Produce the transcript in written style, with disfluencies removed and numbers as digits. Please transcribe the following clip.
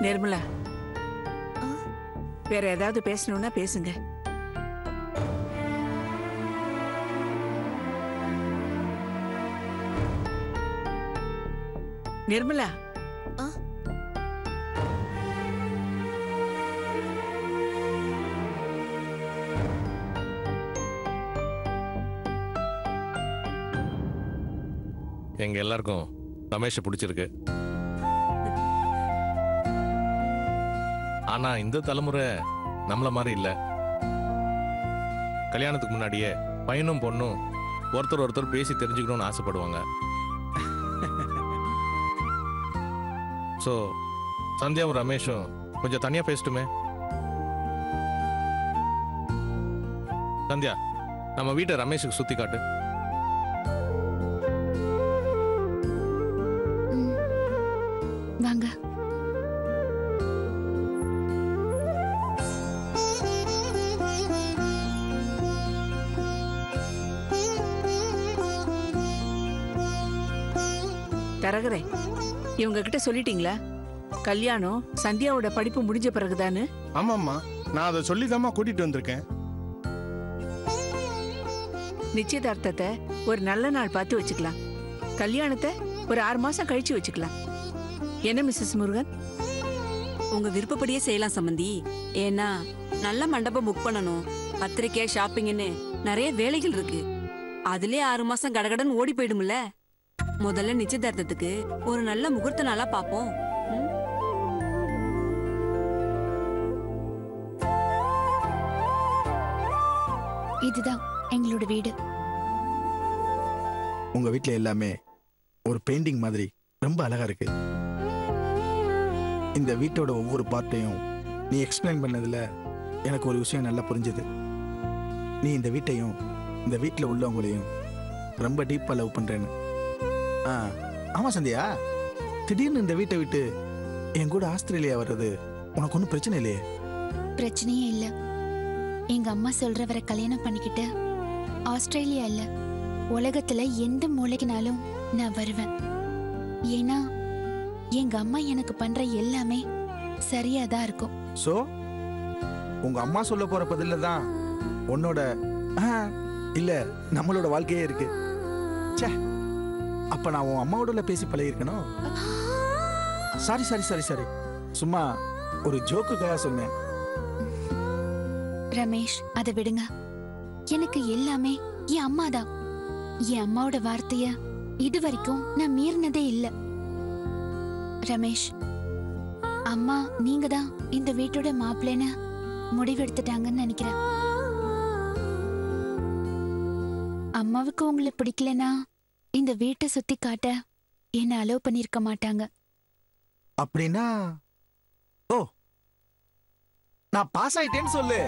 நிர்மலா, வேற ஏதாவது பேசணும்னா பேசுங்க. நிர்மலா, எங்க எல்லாருக்கும் ரமேஷை பிடிச்சிருக்கு. ஆனா இந்த தலைமுறை நம்மள மாதிரி இல்ல. கல்யாணத்துக்கு முன்னாடியே பையனும் பொண்ணும் ஒருத்தர் பேசி தெரிஞ்சுக்கணும்னு ஆசைப்படுவாங்க. ஸோ சந்தியாவும் ரமேஷும் கொஞ்சம் தனியா பேசட்டுமே. சந்தியா, நம்ம வீட்டை ரமேஷுக்கு சுத்தி காட்டு. வாங்க. தரகரே, இவங்க கிட்ட சொல்லிட்டீங்களா கல்யாணம் சந்தியாவோட படிப்பு முடிஞ்ச பிறகுதானு? ஆமாம்மா, நான் அதை சொல்லிதாம்மா கூட்டிட்டு வந்திருக்கேன். நிச்சயதார்த்தத்தை ஒரு நல்ல நாள் பார்த்து வச்சுக்கலாம். கல்யாணத்தை ஒரு 6 மாசம் கழிச்சு வச்சுக்கலாம். என்ன மிஸ்ஸஸ் முருகன்? உங்க விருப்பப்படியே செய்யலாம் சம்பந்தி. ஏன்னா நல்ல மண்டபம் புக் பண்ணணும், பத்திரிக்கை, ஷாப்பிங்னு நிறைய வேலைகள் இருக்கு. அதுலயே 6 மாசம் கடகடன் ஓடி போயிடும்ல. முதல்ல நிச்சயதார்த்தத்துக்கு ஒரு நல்ல முகூர்த்த நாளா பாப்போம். இதுதான் எங்களோட வீடு. உங்க வீட்ல எல்லாமே ஒரு பெயிண்டிங் மாதிரி ரொம்ப அழகா இருக்கு. இந்த வீட்டோட ஒவ்வொரு பார்ட்டையும் நீ எக்ஸ்பிளைன் பண்ணதுல எனக்கு ஒரு விஷயம் நல்லா புரிஞ்சுது. நீ இந்த வீட்டையும் இந்த வீட்டில் உள்ளவங்களையும் ரொம்ப டீப்பா லவ் பண்றேன்னு. ஆமா சந்தியா, திடீர்னு இந்த வீட்டை விட்டு என் கூட ஆஸ்திரேலியா வர்றது உனக்கு ஒன்றும் பிரச்சனை இல்லையே? பிரச்சனையே இல்ல. எங்க அம்மா சொல்றவரை கல்யாணம் பண்ணிக்கிட்டு ஆஸ்திரேலியா இல்ல, உலகத்துல எந்த மூலைக்குனாலும் நான் வருவேன். ஏன்னா எங்க அம்மா எனக்கு பண்ற எல்லாமே சரியாதான் இருக்கும். சோ உங்க அம்மா சொல்ல போற பதில தான் உன்னோட இல்ல நம்மளோட வாழ்க்கையே இருக்கு. ச்சே, அப்ப நான் உன் அம்மாவோட பேசி பழகிருக்கணும். சாரி சாரி சாரி சாரி, சும்மா ஒரு ஜோக்குக்காக சொன்னேன். ரமேஷ், அதை விடுங்க. எனக்கு எல்லாமே என் அம்மா தான். என் அம்மாவோட வார்த்தைய இது வரைக்கும் நான் மீறினதே இல்ல. ரமேஷ், அம்மா நீங்க தான் இந்த வீட்டோட மாப்பிள்ளைன்னு முடிவெடுத்துட்டாங்கன்னு நினைக்கிறேன். அம்மாவுக்கு உங்களை பிடிக்கலனா இந்த வீட்டை சுத்தி காட்ட என்ன அலோவ் பண்ணிருக்க மாட்டாங்க. அப்படின்னா ஓ, நான் பாஸ் ஆயிட்டேன்னு சொல்லு.